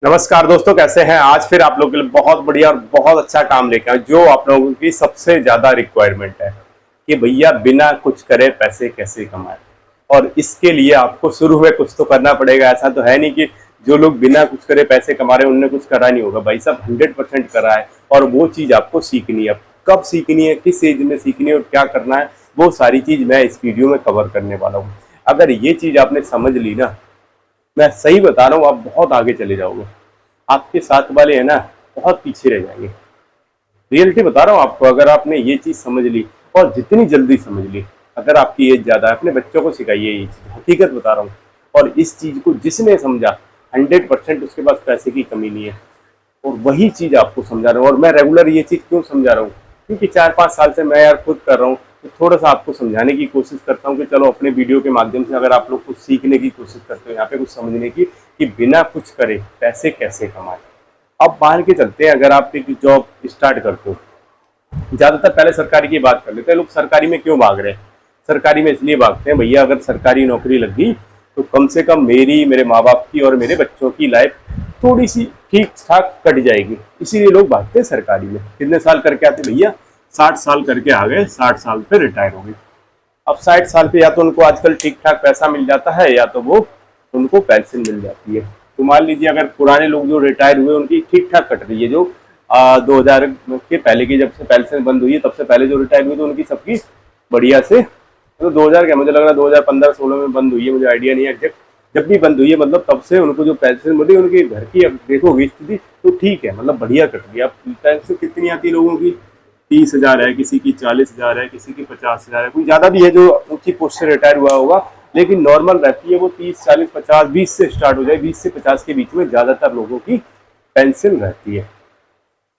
नमस्कार दोस्तों, कैसे हैं। आज फिर आप लोगों के लिए बहुत बढ़िया और बहुत अच्छा काम लेकर आए, जो आप लोगों की सबसे ज्यादा रिक्वायरमेंट है कि भैया बिना कुछ करे पैसे कैसे कमाएं। और इसके लिए आपको शुरू में कुछ तो करना पड़ेगा। ऐसा तो है नहीं कि जो लोग बिना कुछ करे पैसे कमा रहे हैं उनने कुछ करा नहीं होगा। भाई साहब 100% करा है, और वो चीज आपको सीखनी है। कब सीखनी है, किस एज में सीखनी है और क्या करना है, वो सारी चीज मैं इस वीडियो में कवर करने वाला हूँ। अगर ये चीज आपने समझ ली ना, मैं सही बता रहा हूँ, आप बहुत आगे चले जाओगे। आपके साथ वाले है ना, बहुत पीछे रह जाएंगे। रियलिटी बता रहा हूँ आपको। अगर आपने ये चीज समझ ली, और जितनी जल्दी समझ ली, अगर आपकी एज ज्यादा है अपने बच्चों को सिखाइए ये चीज, हकीकत बता रहा हूँ। और इस चीज को जिसने समझा 100% उसके पास पैसे की कमी नहीं है। और वही चीज आपको समझा रहा हूँ। और मैं रेगुलर ये चीज क्यों समझा रहा हूँ, क्योंकि 4-5 साल से मैं यार खुद कर रहा हूँ। तो थोड़ा सा आपको समझाने की कोशिश करता हूँ कि चलो अपने वीडियो के माध्यम से अगर आप लोग कुछ सीखने की कोशिश करते हो, यहाँ पे कुछ समझने की, कि बिना कुछ करे पैसे कैसे कमाए। अब बाहर के चलते हैं। अगर आप एक जॉब स्टार्ट करते हो, ज्यादातर पहले सरकारी की बात कर लेते हैं। लोग सरकारी में क्यों भाग रहे हैं? सरकारी में इसलिए भागते हैं भैया, अगर सरकारी नौकरी लग गई तो कम से कम मेरी, मेरे माँ बाप की और मेरे बच्चों की लाइफ थोड़ी सी ठीक ठाक कट जाएगी। इसीलिए लोग भागते हैं सरकारी में। कितने साल करके आते भैया? 60 साल करके आ गए, 60 साल पे रिटायर हो गए। अब 60 साल पे या तो उनको आजकल ठीक ठाक पैसा मिल जाता है, या तो वो उनको पेंशन मिल जाती है। तो मान लीजिए अगर पुराने लोग जो रिटायर हुए उनकी ठीक ठाक कट रही है, जो 2000 के पहले की जब से पेंशन बंद हुई है तब से पहले जो रिटायर हुए तो उनकी सबकी बढ़िया से, तो 2000 क्या, मुझे लग रहा है 2015-16 में बंद हुई है, मुझे आइडिया नहीं है एग्जैक्ट जब भी बंद हुई है। मतलब तब से उनको जो पेंशन मिली, उनके घर की अब देखोगे स्थिति तो ठीक है, मतलब बढ़िया कट गई। अब पेंशन कितनी आती है लोगों की? 30,000 है, किसी की 40,000 है, किसी की 50,000 है, कोई ज्यादा भी है जो ऊंची पोस्ट से रिटायर हुआ होगा। लेकिन नॉर्मल रहती है वो 30, 40, 50, 20 से स्टार्ट हो जाए, 20 से 50 के बीच में ज्यादातर लोगों की पेंशन रहती है।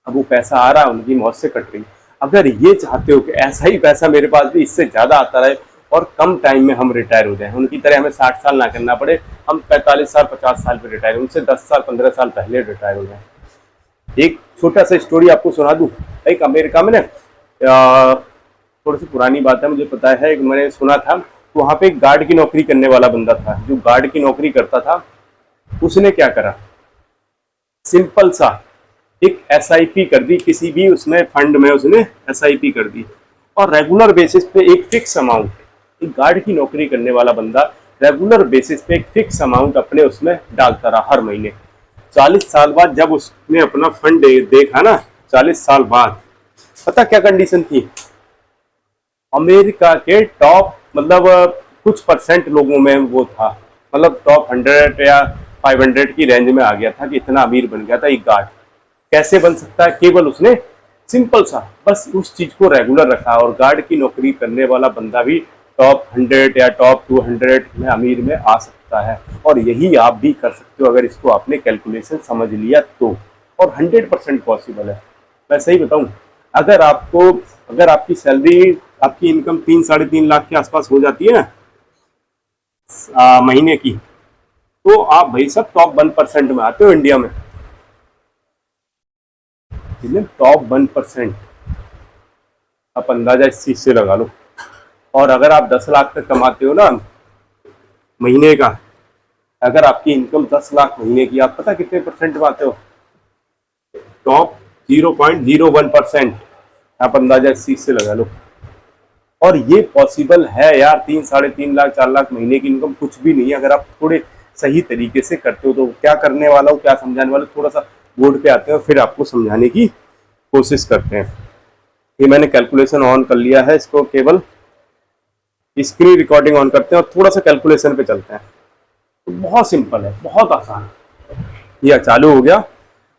अब वो पैसा आ रहा है, उनकी मौत से कट रही। अगर ये चाहते हो कि ऐसा ही पैसा मेरे पास भी इससे ज्यादा आता रहे और कम टाइम में हम रिटायर हो जाएं, उनकी तरह हमें 60 साल ना करना पड़े, हम 45 साल 50 साल पे रिटायर, उनसे 10 साल 15 साल पहले रिटायर हो जाए। एक छोटा सा स्टोरी आपको सुना दूं। एक अमेरिका में ना, थोड़ी सी पुरानी बात है, मुझे पता है, एक मैंने सुना था। तो वहां पे एक गार्ड की नौकरी करने वाला बंदा था। जो गार्ड की नौकरी करता था, उसने क्या करा, सिंपल सा एक एसआईपी कर दी, किसी भी उसमें फंड में उसने एसआईपी कर दी। और रेगुलर बेसिस पे एक फिक्स अमाउंट, एक गार्ड की नौकरी करने वाला बंदा रेगुलर बेसिस पे एक फिक्स अमाउंट अपने उसमें डालता रहा हर महीने। 40 साल बाद जब उसने अपना फंड देखा ना, 40 साल बाद, पता क्या कंडीशन थी? अमेरिका के टॉप, मतलब कुछ परसेंट लोगों में वो था, मतलब टॉप 100 या 500 की रेंज में आ गया था, कि इतना अमीर बन गया था एक गार्ड। कैसे बन सकता है? केवल उसने सिंपल सा बस उस चीज को रेगुलर रखा। और गार्ड की नौकरी करने वाला बंदा भी टॉप 100 या टॉप 200 में अमीर में आ सकता है। और यही आप भी कर सकते हो अगर इसको आपने कैलकुलेशन समझ लिया तो। और 100% पॉसिबल है। मैं सही बताऊं, अगर आपको, अगर आपकी सैलरी, आपकी इनकम 3-3.5 लाख के आसपास हो जाती है ना महीने की, तो आप भाई सब टॉप 1% में आते हो इंडिया में। टॉप 1%, आप अंदाजा इस चीज से लगा लो। और अगर आप 10 लाख तक कमाते हो ना महीने का, अगर आपकी इनकम 10 लाख महीने की, आप पता कितने परसेंट में आते हो? टॉप 0.01%। आप अंदाजा इस चीज से लगा लो। और ये पॉसिबल है यार। 3-3.5 लाख 4 लाख महीने की इनकम कुछ भी नहीं है अगर आप थोड़े सही तरीके से करते हो। तो क्या करने वाला हूँ, क्या समझाने वाला हूँ, थोड़ा सा बोर्ड पे आते हैं फिर आपको समझाने की कोशिश करते हैं। ये मैंने कैलकुलेशन ऑन कर लिया है, इसको केवल स्क्रीन रिकॉर्डिंग ऑन करते हैं और थोड़ा सा कैलकुलेशन पे चलते हैं। तो बहुत सिंपल है, बहुत आसान है। यह चालू हो गया।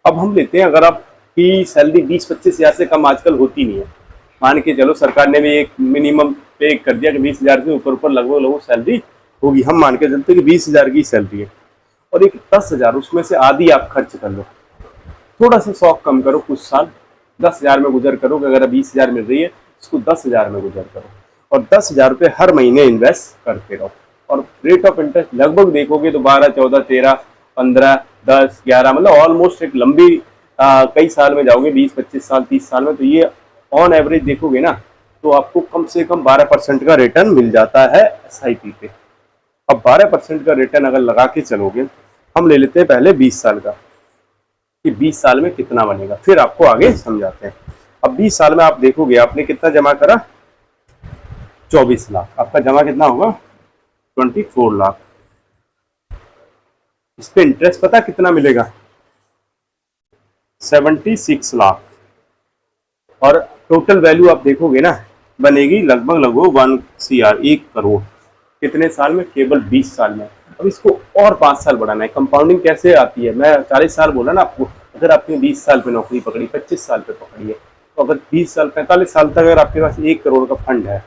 अब हम लेते हैं, अगर आपकी सैलरी 20-25 हजार से कम आजकल होती नहीं है, मान के चलो सरकार ने भी एक मिनिमम पे कर दिया कि 20 हजार के ऊपर ऊपर लगभग सैलरी होगी। हम मान के चलते कि 20 हजार की सैलरी है, और एक 10 हजार उसमें से आधी आप खर्च कर लो। थोड़ा सा शौक कम करो, कुछ साल 10 हजार में गुजर करो, कि अगर 20 हजार मिल रही है इसको 10 हजार में गुजर करो, और 10 हजार रुपये हर महीने इन्वेस्ट करते रहो। और रेट ऑफ इंटरेस्ट लगभग देखोगे तो 12, 14, 13, 15, 10, 11, मतलब ऑलमोस्ट एक लंबी कई साल में जाओगे, 20-25 साल 30 साल में, तो ये ऑन एवरेज देखोगे ना तो आपको कम से कम 12% का रिटर्न मिल जाता है एसआईपी पे। अब 12% का रिटर्न अगर लगा के चलोगे, हम ले लेते हैं पहले 20 साल का। कि 20 साल में कितना बनेगा, फिर आपको आगे समझाते हैं। अब 20 साल में आप देखोगे आपने कितना जमा करा, 24 लाख, आपका जमा कितना होगा 24 लाख। इस पे इंटरेस्ट पता कितना मिलेगा, 76 लाख। और टोटल वैल्यू आप देखोगे ना बनेगी लगभग 1 CR, 1 करोड़। कितने साल में, केवल 20 साल में। अब इसको और 5 साल बढ़ाना है। कंपाउंडिंग कैसे आती है, मैं 40 साल बोला ना आपको, अगर आपने 20 साल पे नौकरी पकड़ी, 25 साल पे पकड़ी है, तो अगर 20 साल 45 साल तक अगर आपके पास 1 करोड़ का फंड है,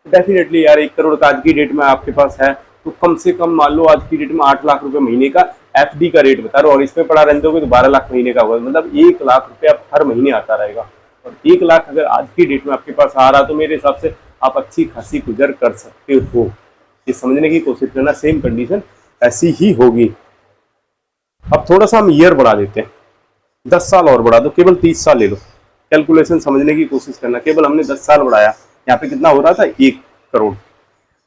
तो डेफिनेटली यार 1 करोड़ का आज की डेट में आपके पास है, तो कम से कम मान लो आज की डेट में 8 लाख रुपए महीने का FD का रेट बता रहा हूँ, और इसमें पड़ा रहने दोगे तो 12 लाख महीने का होगा, मतलब 1 लाख रुपया हर महीने आता रहेगा। और 1 लाख अगर आज की डेट में आपके पास आ रहा, तो मेरे हिसाब से आप अच्छी खासी गुजर कर सकते हो। ये समझने की कोशिश करना, सेम कंडीशन ऐसी ही होगी। अब थोड़ा सा हम ईयर बढ़ा देते हैं, 10 साल और बढ़ा दो, केवल 30 साल ले लो। कैलकुलेशन समझने की कोशिश करना, केवल हमने 10 साल बढ़ाया, यहाँ पे कितना हो रहा था 1 करोड़।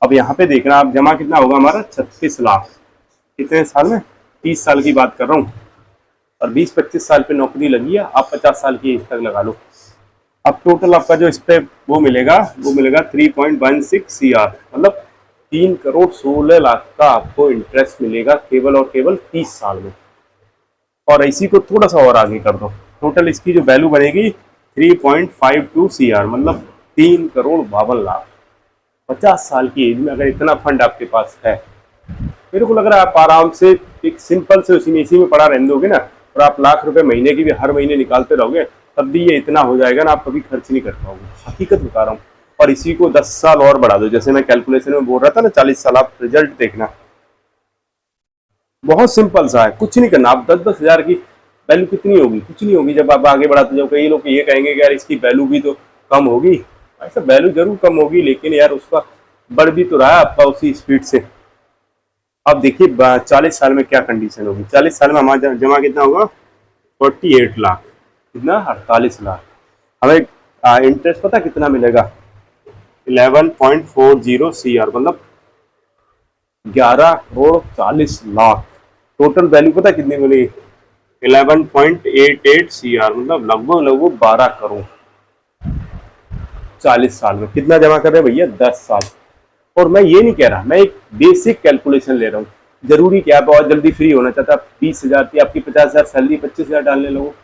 अब यहाँ पे देखना आप जमा कितना होगा हमारा 36 लाख। कितने साल में, 30 साल की बात कर रहा हूँ, और 20-25 साल पे नौकरी लगी है, आप 50 साल की एज तक लगा लो। अब टोटल आपका जो इस पे वो मिलेगा 3.16 CR, मतलब 3,16,00,000 का आपको इंटरेस्ट मिलेगा केवल और केवल 30 साल में। और इसी को थोड़ा सा और आगे कर दो, टोटल इसकी जो वैल्यू बनेगी 3.52 CR, मतलब 3,52,00,000। 50 साल की एज में अगर इतना फंड आपके पास है, मेरे को लग रहा है आप आराम से एक सिंपल से इसी में पड़ा रहने दोगे ना, और आप लाख रुपए महीने की भी हर महीने निकालते रहोगे, तब भी ये इतना हो जाएगा ना, आप कभी खर्च नहीं कर पाओगे, हकीकत बता रहा हूँ। और इसी को 10 साल और बढ़ा दो, जैसे मैं कैलकुलेशन में बोल रहा था ना 40 साल, आप रिजल्ट देखना, बहुत सिंपल सा है, कुछ नहीं करना। आप 10-10 हजार की वैल्यू कितनी होगी, कुछ नहीं होगी। जब आप आगे बढ़ाते जाओ, कई लोग ये कहेंगे कि यार इसकी वैल्यू भी तो कम होगी, ऐसा वैल्यू जरूर कम होगी, लेकिन यार उसका बढ़ भी तो रहा है आपका उसी स्पीड से। अब देखिए 40 साल में क्या कंडीशन होगी, 40 साल में हमारा जमा कितना होगा 48 लाख, कितना 48 लाख। हमें इंटरेस्ट पता कितना मिलेगा, 11.40 CR, मतलब 11,40,00,000। टोटल वैल्यू पता कितनी मिलेगी, 11.88 CR, मतलब लगभग 12 करोड़। 40 साल में कितना जमा कर रहे हैं भैया, 10 साल। और मैं ये नहीं कह रहा, मैं एक बेसिक कैलकुलेशन ले रहा हूँ। जरूरी क्या आप बहुत जल्दी फ्री होना चाहता, 20,000 थी आपकी, 50,000 सैलरी, 25,000 डालने लगो,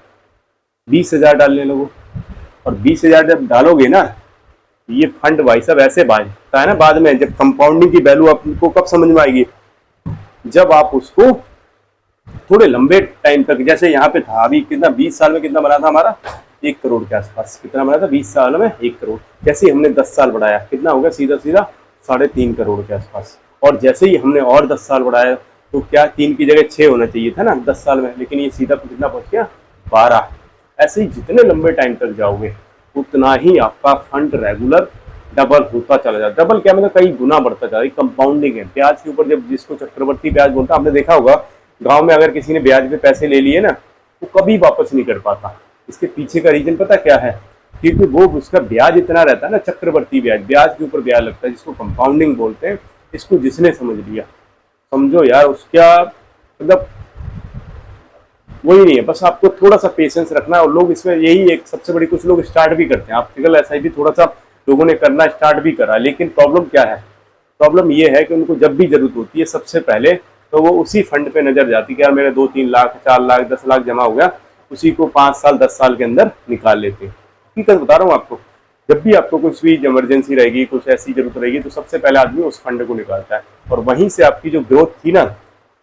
20,000 डालने लगो। और 20,000 जब डालोगे ना, ये फंड भाई साहब ऐसे भाजता है ना बाद में, जब कंपाउंडिंग की वैल्यू आपको कब समझ में आएगी, जब आप उसको थोड़े लंबे टाइम तक, जैसे यहाँ पे था अभी कितना 20 साल में कितना बना था हमारा 1 करोड़ के आसपास, कितना बना था 20 साल में 1 करोड़। जैसे ही हमने 10 साल बढ़ाया, कितना होगा सीधा सीधा 3.5 करोड़ के आसपास। और जैसे ही हमने और 10 साल बढ़ाया, तो क्या 3 की जगह 6 होना चाहिए था ना 10 साल में, लेकिन ये सीधा कितना पहुंच गया 12। ऐसे ही जितने लंबे टाइम तक जाओगे, उतना ही आपका फंड रेगुलर डबल होता चला जाता है। डबल क्या मतलब, कई गुना बढ़ता जा रहा है। कंपाउंडिंग है ब्याज के ऊपर, जब जिसको चक्रवर्ती ब्याज बोलता है, आपने देखा होगा गांव में अगर किसी ने ब्याज पे पैसे ले लिए ना, तो कभी वापस नहीं कर पाता। इसके पीछे का रीजन पता क्या है, क्योंकि वो उसका ब्याज इतना रहता है ना, चक्रवर्ती ब्याज, ब्याज के ऊपर ब्याज लगता है, जिसको कंपाउंडिंग बोलते हैं। इसको जिसने समझ लिया, समझो यार उसका मतलब वही नहीं है, बस आपको थोड़ा सा पेशेंस रखना है। और लोग इसमें यही एक सबसे बड़ी, कुछ लोग स्टार्ट भी करते हैं, ऑप्टिकल SIP थोड़ा सा लोगों ने करना स्टार्ट भी करा, लेकिन प्रॉब्लम क्या है, प्रॉब्लम ये है कि उनको जब भी जरूरत होती है सबसे पहले तो वो उसी फंड पे नजर जाती है कि यार मेरे 2-3 लाख 4 लाख 10 लाख जमा हो गया, उसी को 5 साल 10 साल के अंदर निकाल लेते हैं। ठीक है, बता रहा हूँ आपको, जब भी आपको कुछ भी इमरजेंसी रहेगी, कुछ ऐसी जरूरत रहेगी, तो सबसे पहले आदमी उस फंड को निकालता है, और वहीं से आपकी जो ग्रोथ थी ना,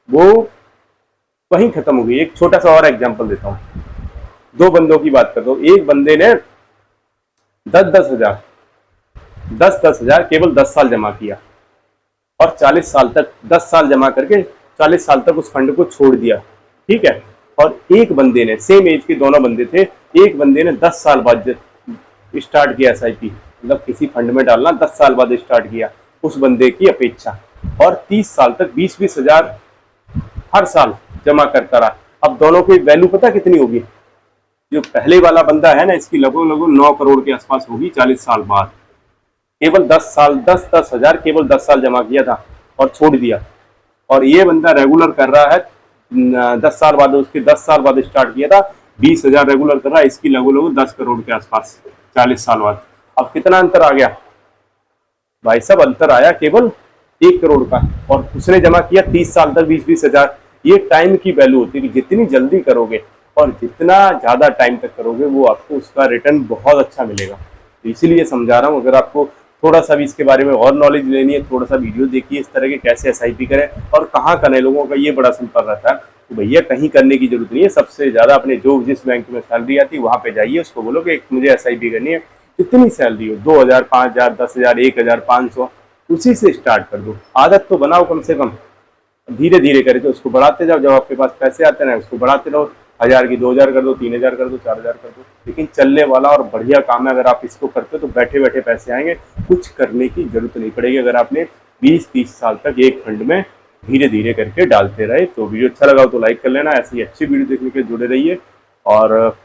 वो वहीं खत्म हो गई। एक छोटा सा और एग्जांपल देता हूँ, 2 बंदों की बात करता हूँ। एक बंदे ने 10-10 हजार केवल 10 साल जमा किया, और 40 साल तक 10 साल जमा करके 40 साल तक उस फंड को छोड़ दिया। ठीक है, और एक बंदे ने, सेम एज के दोनों बंदे थे, एक बंदे ने 10 साल बाद स्टार्ट किया SIP, मतलब किसी फंड में डालना 10 साल बाद स्टार्ट किया उस बंदे की अपेक्षा, और 30 साल तक 20-20 हजार हर साल जमा करता रहा। अब दोनों की वैल्यू पता कितनी होगी, जो पहले वाला बंदा है ना, इसकी लगभग 9 करोड़ के आसपास होगी 40 साल बाद। केवल 10 साल 10-10 हजार केवल 10 साल जमा किया था और छोड़ दिया, और ये बंदा रेगुलर कर रहा है 10 साल बाद, उसके 10 साल बाद स्टार्ट किया था, 20,000 रेगुलर कर रहा है, इसकी लगभग 10 करोड़ के आसपास 40 साल बाद। अब कितना अंतर आ गया भाई साहब, अंतर आया केवल 1 करोड़ का। और उसने जमा किया 30 साल तक 20-20 हजार। ये टाइम की वैल्यू होती है कि जितनी जल्दी करोगे और जितना ज्यादा टाइम तक करोगे वो आपको उसका रिटर्न बहुत अच्छा मिलेगा। तो इसीलिए समझा रहा हूँ, अगर आपको थोड़ा सा भी इसके बारे में और नॉलेज लेनी है, थोड़ा सा वीडियो देखिए इस तरह के, कैसे SIP करें और कहाँ करें। लोगों का ये बड़ा सिंपल रहता है तो भैया कहीं करने की जरूरत नहीं है, सबसे ज्यादा अपने जो जिस बैंक में सैलरी आती है वहां पे जाइए, उसको बोलो कि मुझे SIP करनी है, कितनी सैलरी हो, 2,000, 5,000, 10,000, 1,500, उसी से स्टार्ट कर दो। आदत तो बनाओ कम से कम, धीरे धीरे करके उसको बढ़ाते जाओ। जब आपके पास पैसे आते हैं उसको बढ़ाते रहो, 1,000 की 2,000 कर दो, 3,000 कर दो, 4,000 कर दो। लेकिन चलने वाला और बढ़िया काम है, अगर आप इसको करते हो तो बैठे बैठे पैसे आएंगे, कुछ करने की जरूरत नहीं पड़ेगी। अगर आपने 20-30 साल तक एक फंड में धीरे धीरे करके डालते रहे। तो वीडियो अच्छा लगा हो तो लाइक कर लेना, ऐसी अच्छी वीडियो देखने के लिए जुड़े रहिए और